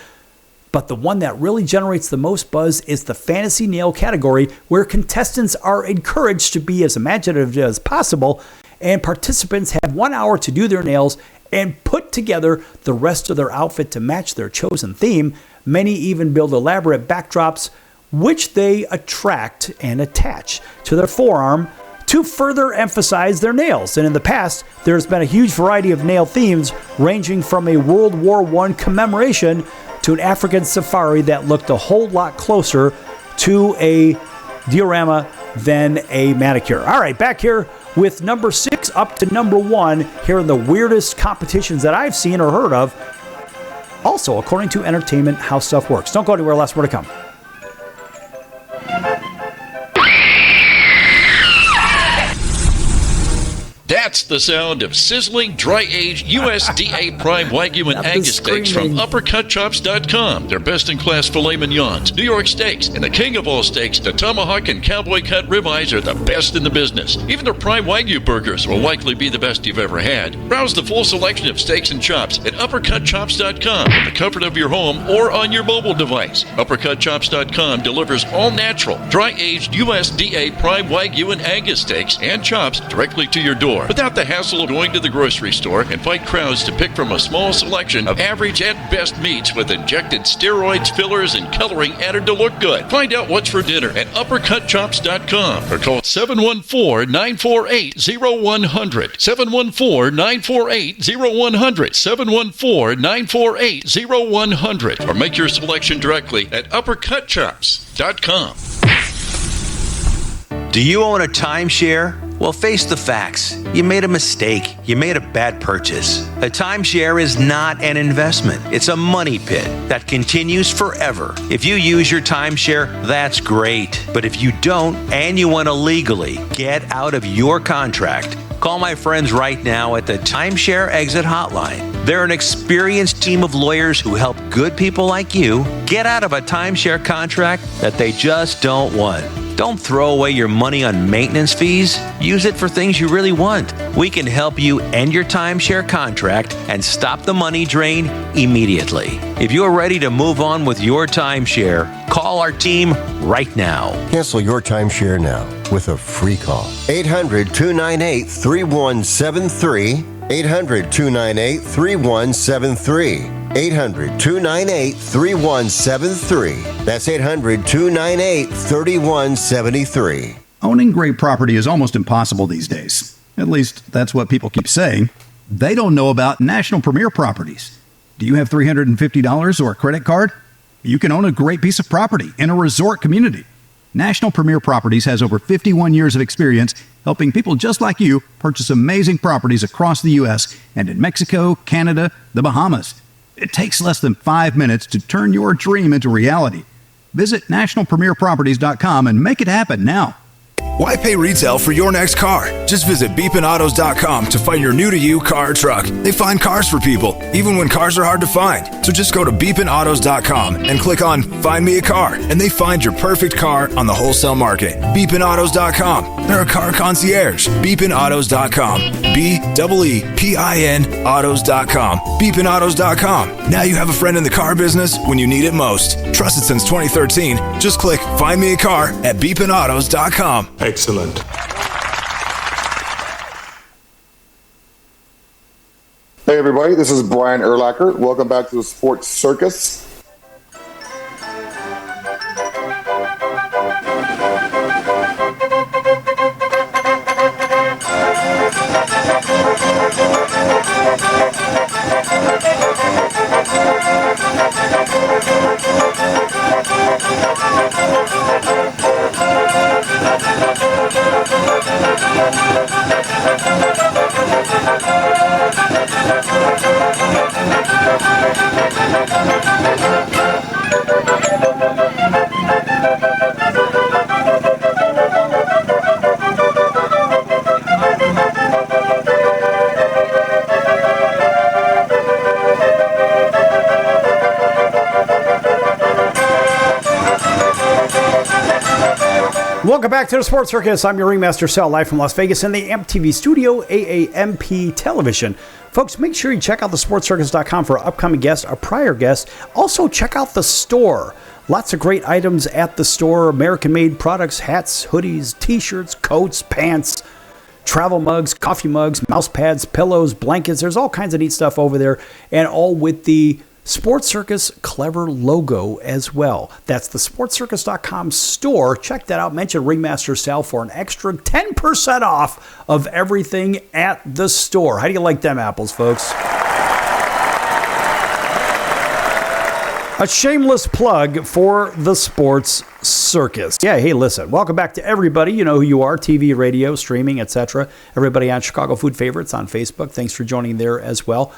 but the one that really generates the most buzz is the fantasy nail category, where contestants are encouraged to be as imaginative as possible, and participants have 1 hour to do their nails and put together the rest of their outfit to match their chosen theme. Many even build elaborate backdrops, which they attract and attach to their forearm to further emphasize their nails. And in the past, there's been a huge variety of nail themes, ranging from a World War I commemoration to an African safari that looked a whole lot closer to a diorama than a manicure. All right, back here with number 6 up to number 1 here in the weirdest competitions that I've seen or heard of. Also, according to Entertainment, how stuff works. Don't go anywhere. Last more to come. That's the sound of sizzling, dry-aged USDA Prime Wagyu and Angus steaks from UpperCutChops.com. Their best-in-class filet mignons, New York steaks, and the king of all steaks, the tomahawk and cowboy cut ribeyes are the best in the business. Even their Prime Wagyu burgers will likely be the best you've ever had. Browse the full selection of steaks and chops at UpperCutChops.com from the comfort of your home or on your mobile device. UpperCutChops.com delivers all-natural, dry-aged USDA Prime Wagyu and Angus steaks and chops directly to your door, without the hassle of going to the grocery store and fight crowds to pick from a small selection of average and best meats with injected steroids, fillers, and coloring added to look good. Find out what's for dinner at UpperCutChops.com or call 714-948-0100. 714-948-0100. 714-948-0100. Or make your selection directly at UpperCutChops.com. Do you own a timeshare? Well, face the facts. You made a mistake. You made a bad purchase. A timeshare is not an investment. It's a money pit that continues forever. If you use your timeshare, that's great. But if you don't and you want to legally get out of your contract, call my friends right now at the Timeshare Exit Hotline. They're an experienced team of lawyers who help good people like you get out of a timeshare contract that they just don't want. Don't throw away your money on maintenance fees. Use it for things you really want. We can help you end your timeshare contract and stop the money drain immediately. If you're ready to move on with your timeshare, call our team right now. Cancel your timeshare now with a free call. 800-298-3173. 800-298-3173. 800-298-3173. That's 800-298-3173. Owning great property is almost impossible these days. At least, that's what people keep saying. They don't know about National Premier Properties. Do you have $350 or a credit card? You can own a great piece of property in a resort community. National Premier Properties has over 51 years of experience helping people just like you purchase amazing properties across the U.S. and in Mexico, Canada, the Bahamas. It takes less than 5 minutes to turn your dream into reality. Visit nationalpremierproperties.com and make it happen now. Why pay retail for your next car? Just visit beepinautos.com to find your new-to-you car or truck. They find cars for people, even when cars are hard to find. So just go to beepinautos.com and click on Find Me a Car, and they find your perfect car on the wholesale market. Beepinautos.com. They're a car concierge. Beepinautos.com. BEEPIN autos.com. Beepinautos.com. Now you have a friend in the car business when you need it most. Trusted since 2013. Just click Find Me a Car at beepinautos.com. Excellent. Hey, everybody, this is Brian Urlacher. Welcome back to the Sports Circus. Welcome back to the Sports Circus. I'm your ringmaster, Sal, live from Las Vegas in the AMP-TV studio, AAMP television. Folks, make sure you check out thesportscircus.com for upcoming guests, our prior guests. Also, check out the store. Lots of great items at the store. American-made products, hats, hoodies, T-shirts, coats, pants, travel mugs, coffee mugs, mouse pads, pillows, blankets. There's all kinds of neat stuff over there, and all with the Sports Circus clever logo as well. That's the sportscircus.com store. Check that out. Mention Ringmaster Sal for an extra 10% off of everything at the store. How do you like them apples, folks? A shameless plug for the Sports Circus. Yeah, hey, listen. Welcome back to everybody. You know who you are. TV, radio, streaming, etc. Everybody on Chicago Food Favorites on Facebook. Thanks for joining there as well.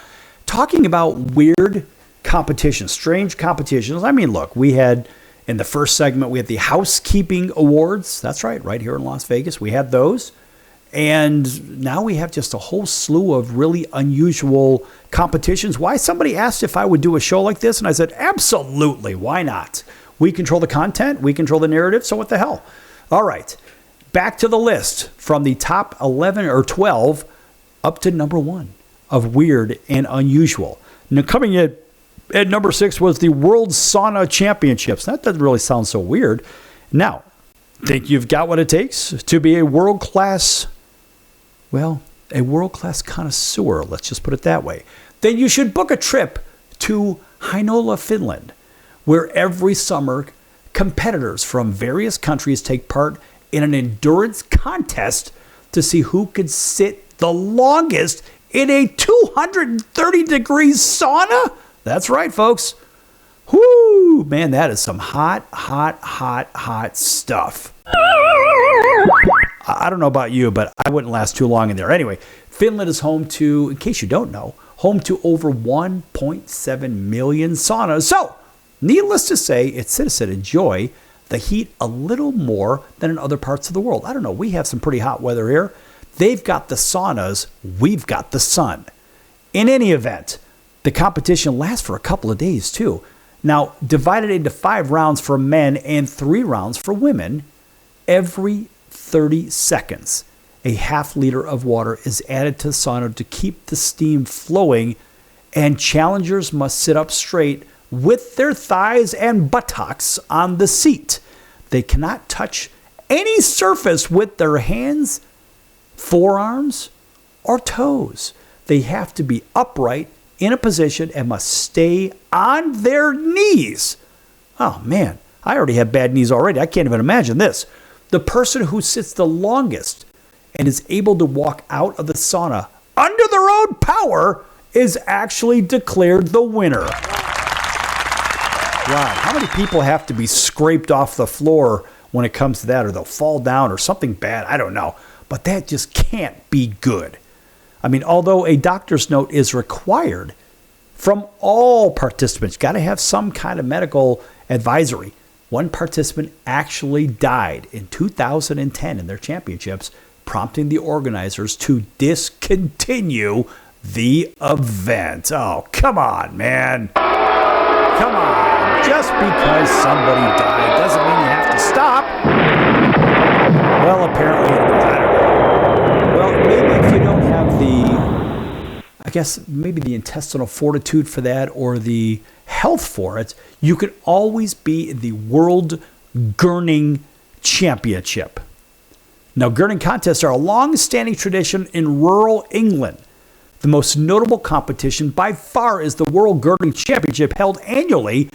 Talking about weird competitions, strange competitions. I mean, look, we had in the first segment, we had the Housekeeping Awards. That's right here in Las Vegas. We had those. And now we have just a whole slew of really unusual competitions. Why? Somebody asked if I would do a show like this, and I said, absolutely. Why not? We control the content. We control the narrative. So what the hell? All right. Back to the list from the top 11 or 12 up to number 1 of weird and unusual. Now, coming in at number 6 was the World Sauna Championships. That doesn't really sound so weird. Now, think you've got what it takes to be a world-class connoisseur, let's just put it that way. Then you should book a trip to Heinola, Finland, where every summer competitors from various countries take part in an endurance contest to see who could sit the longest in a 230-degree sauna. That's right, folks. Whoo, man, that is some hot stuff. I don't know about you, but I wouldn't last too long in there. Anyway, Finland is home to, in case you don't know, home to over 1.7 million saunas. So, needless to say, its citizens enjoy the heat a little more than in other parts of the world. I don't know. We have some pretty hot weather here. They've got the saunas. We've got the sun. In any event, the competition lasts for a couple of days, too. Now, divided into 5 rounds for men and 3 rounds for women, every 30 seconds, a half liter of water is added to the sauna to keep the steam flowing, and challengers must sit up straight with their thighs and buttocks on the seat. They cannot touch any surface with their hands, forearms, or toes. They have to be upright in a position and must stay on their knees. Oh man, I already have bad knees already. I can't even imagine this. The person who sits the longest and is able to walk out of the sauna under their own power is actually declared the winner. Wow, how many people have to be scraped off the floor when it comes to that, or they'll fall down or something bad? I don't know. But that just can't be good. I mean, although a doctor's note is required from all participants, got to have some kind of medical advisory. One participant actually died in 2010 in their championships, prompting the organizers to discontinue the event. Oh, come on, man. Come on. Just because somebody died doesn't mean you have to stop. Well, apparently, I don't know. Well, maybe if you don't have maybe the intestinal fortitude for that or the health for it, you could always be in the World Gurning Championship. Now, gurning contests are a long-standing tradition in rural England. The most notable competition by far is the World Girding Championship held annually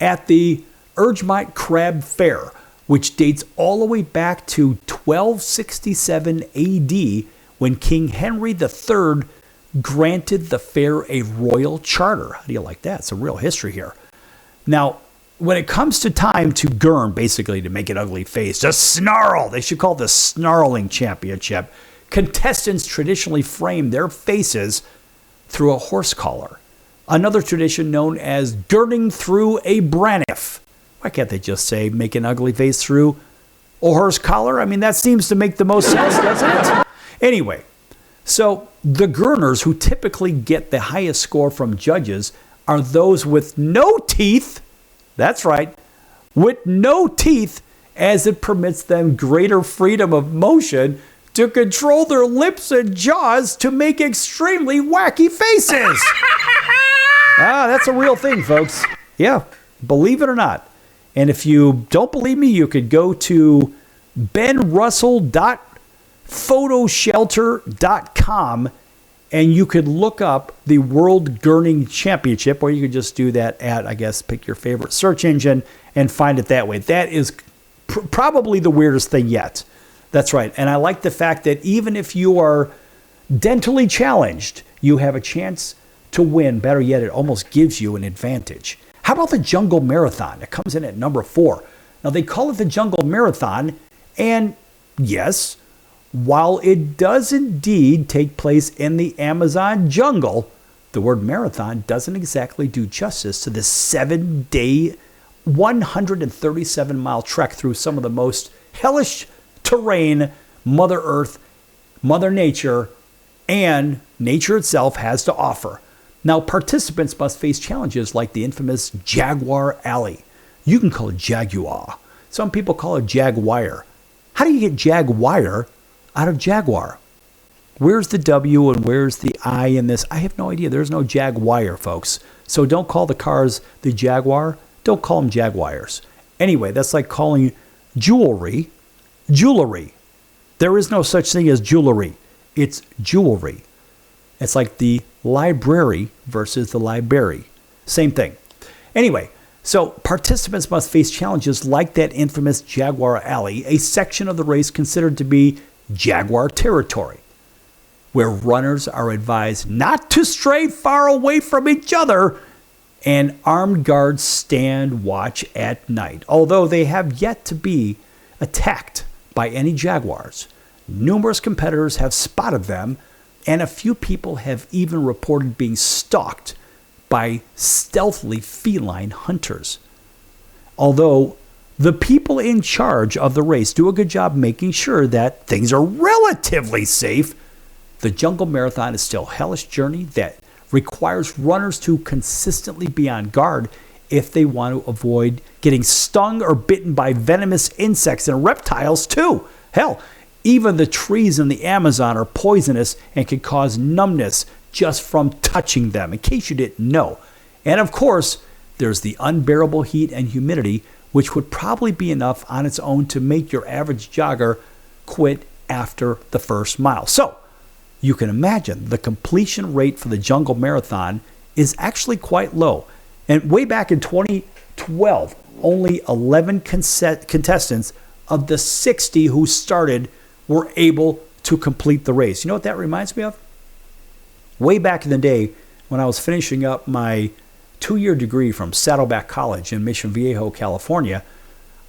at the Urgemite Crab Fair, which dates all the way back to 1267 AD when King Henry III granted the fair a royal charter. How do you like that? It's a real history here. Now, when it comes to time to gurn, basically to make an ugly face, to snarl, they should call it the Snarling Championship, contestants traditionally frame their faces through a horse collar, another tradition known as girding through a braniff. Why can't they just say make an ugly face through a horse collar? I mean, that seems to make the most sense, doesn't it? Anyway, so the gurners who typically get the highest score from judges are those with no teeth. That's right, with no teeth, as it permits them greater freedom of motion to control their lips and jaws to make extremely wacky faces. That's a real thing, folks. Yeah, believe it or not. And if you don't believe me, you could go to benrussell.photoshelter.com and you could look up the World Gurning Championship, or you could just do that at, I guess, pick your favorite search engine and find it that way. That is probably the weirdest thing yet. That's right. And I like the fact that even if you are dentally challenged, you have a chance to win. Better yet, it almost gives you an advantage. How about the Jungle Marathon? It comes in at number 4. Now, they call it the Jungle Marathon, and yes, while it does indeed take place in the Amazon jungle, the word marathon doesn't exactly do justice to this 7-day, 137-mile trek through some of the most hellish terrain Mother Earth, Mother Nature, and nature itself has to offer. Now, participants must face challenges like the infamous Jaguar Alley. You can call it Jaguar. Some people call it Jaguar. How do you get Jaguar out of Jaguar? Where's the W and where's the I in this? I have no idea. There's no Jaguar, folks. So don't call the cars the Jaguar. Don't call them Jaguars. Anyway, that's like calling jewelry. There is no such thing as jewelry. It's jewelry. It's like the library versus the library. Same thing. Anyway, so participants must face challenges like that infamous Jaguar Alley, a section of the race considered to be Jaguar territory, where runners are advised not to stray far away from each other, and armed guards stand watch at night. Although they have yet to be attacked by any jaguars, numerous competitors have spotted them, and a few people have even reported being stalked by stealthily feline hunters. Although the people in charge of the race do a good job making sure that things are relatively safe, the Jungle Marathon is still a hellish journey that requires runners to consistently be on guard if they want to avoid getting stung or bitten by venomous insects and reptiles too. Hell, even the trees in the Amazon are poisonous and can cause numbness just from touching them, in case you didn't know. And of course, there's the unbearable heat and humidity, which would probably be enough on its own to make your average jogger quit after the first mile. So, you can imagine the completion rate for the Jungle Marathon is actually quite low. And way back in 2012, only 11 contestants of the 60 who started were able to complete the race. You know what that reminds me of? Way back in the day when I was finishing up my 2-year degree from Saddleback College in Mission Viejo, California,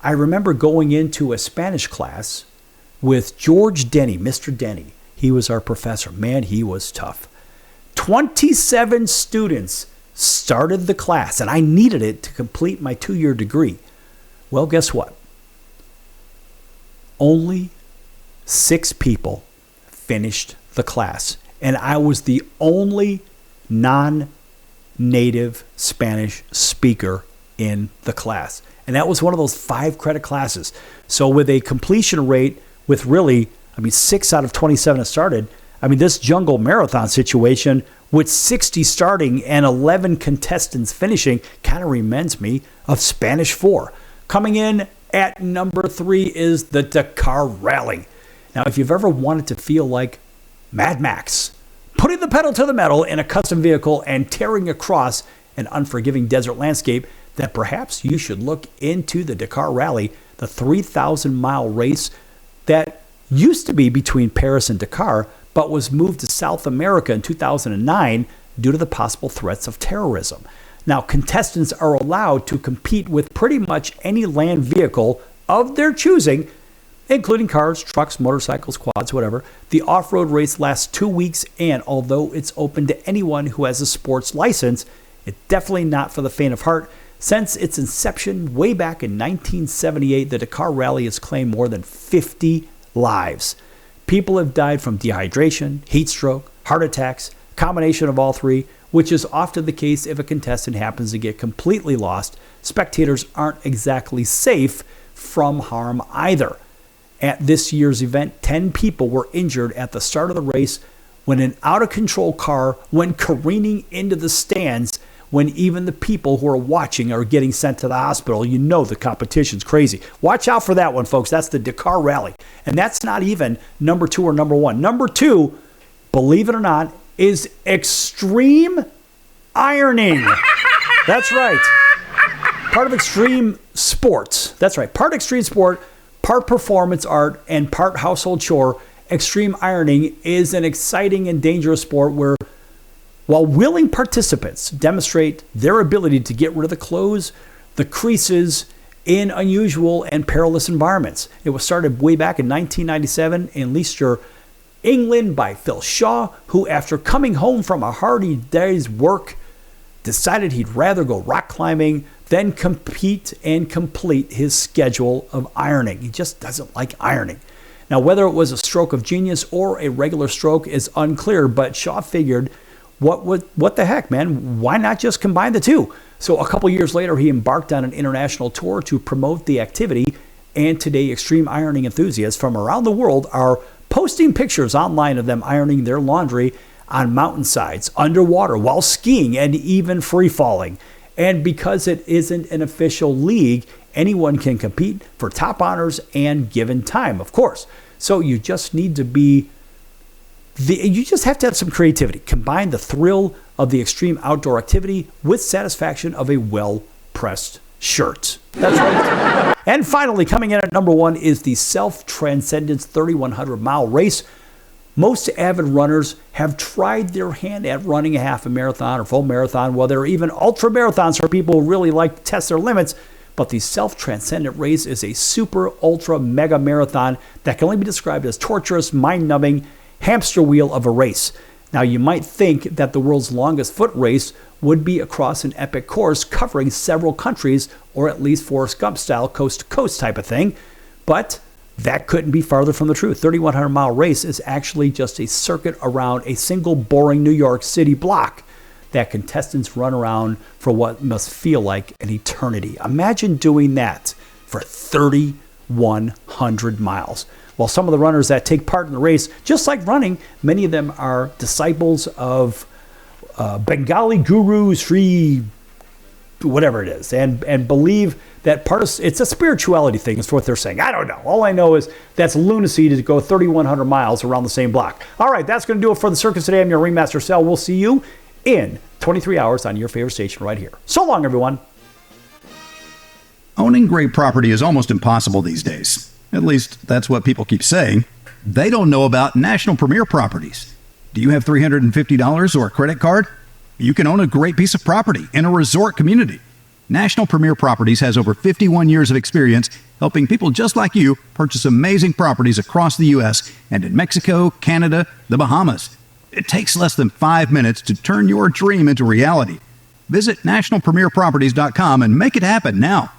I remember going into a Spanish class with George Denny, Mr. Denny. He was our professor. Man, he was tough. 27 students started the class, and I needed it to complete my 2-year degree. Well, guess what? Only 6 people finished the class, and I was the only non-native Spanish speaker in the class. And that was one of those 5-credit classes. So with a completion rate with really, 6 out of 27 that started, this Jungle Marathon situation with 60 starting and 11 contestants finishing kind of reminds me of Spanish 4. Coming in at number 3 is the Dakar Rally. Now, if you've ever wanted to feel like Mad Max, putting the pedal to the metal in a custom vehicle and tearing across an unforgiving desert landscape, then perhaps you should look into the Dakar Rally, the 3,000-mile race that used to be between Paris and Dakar, but was moved to South America in 2009 due to the possible threats of terrorism. Now, contestants are allowed to compete with pretty much any land vehicle of their choosing, including cars, trucks, motorcycles, quads, whatever. The off-road race lasts 2 weeks, and although it's open to anyone who has a sports license, it's definitely not for the faint of heart. Since its inception way back in 1978, the Dakar Rally has claimed more than 50 lives. People have died from dehydration, heat stroke, heart attacks, combination of all three, which is often the case if a contestant happens to get completely lost. Spectators aren't exactly safe from harm either. At this year's event, 10 people were injured at the start of the race when an out-of-control car went careening into the stands. When even the people who are watching are getting sent to the hospital, you know the competition's crazy. Watch out for that one, folks. That's the Dakar Rally. And that's not even number 2 or number 1. Number 2, believe it or not, is extreme ironing. That's right. Part of extreme sports. That's right. Part extreme sport, part performance art, and part household chore. Extreme ironing is an exciting and dangerous sport where, while willing participants demonstrate their ability to get rid of the clothes, the creases in unusual and perilous environments. It was started way back in 1997 in Leicester, England by Phil Shaw, who after coming home from a hardy day's work, decided he'd rather go rock climbing than compete and complete his schedule of ironing. He just doesn't like ironing. Now, whether it was a stroke of genius or a regular stroke is unclear, but Shaw figured, what the heck, man? Why not just combine the two? So a couple years later, he embarked on an international tour to promote the activity, and today extreme ironing enthusiasts from around the world are posting pictures online of them ironing their laundry on mountainsides, underwater, while skiing, and even free falling. And because it isn't an official league, anyone can compete for top honors and given time, of course. So you just need to be you just have to have some creativity. Combine the thrill of the extreme outdoor activity with satisfaction of a well-pressed shirt. That's right. And finally, coming in at number 1 is the Self-Transcendence 3,100-mile race. Most avid runners have tried their hand at running a half a marathon or full marathon, while there are even ultra marathons for people who really like to test their limits. But the Self-Transcendent race is a super ultra mega marathon that can only be described as torturous, mind-numbing hamster wheel of a race. Now, you might think that the world's longest foot race would be across an epic course covering several countries, or at least Forrest Gump style coast to coast type of thing, but that couldn't be farther from the truth. 3,100-mile race is actually just a circuit around a single boring New York City block that contestants run around for what must feel like an eternity. Imagine doing that for 3,100 miles. While some of the runners that take part in the race, just like running, many of them are disciples of Bengali guru Sri whatever it is, and believe that it's a spirituality thing is what they're saying. I don't know. All I know is that's lunacy to go 3,100 miles around the same block. All right, that's going to do it for the circus today. I'm your Ringmaster Sal. We'll see you in 23 hours on your favorite station right here. So long, everyone. Owning great property is almost impossible these days. At least, that's what people keep saying. They don't know about National Premier Properties. Do you have $350 or a credit card? You can own a great piece of property in a resort community. National Premier Properties has over 51 years of experience helping people just like you purchase amazing properties across the U.S. and in Mexico, Canada, the Bahamas. It takes less than 5 minutes to turn your dream into reality. Visit nationalpremierproperties.com and make it happen now.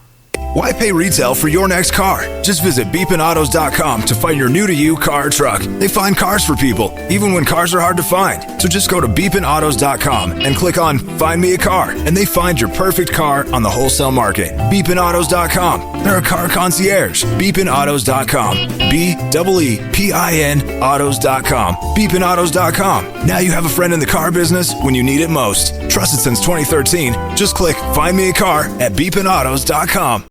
Why pay retail for your next car? Just visit beepinautos.com to find your new-to-you car or truck. They find cars for people, even when cars are hard to find. So just go to beepinautos.com and click on Find Me a Car, and they find your perfect car on the wholesale market. Beepinautos.com. They're a car concierge. Beepinautos.com. B-E-E-P-I-N autos.com. Beepinautos.com. Now you have a friend in the car business when you need it most. Trusted since 2013. Just click Find Me a Car at beepinautos.com.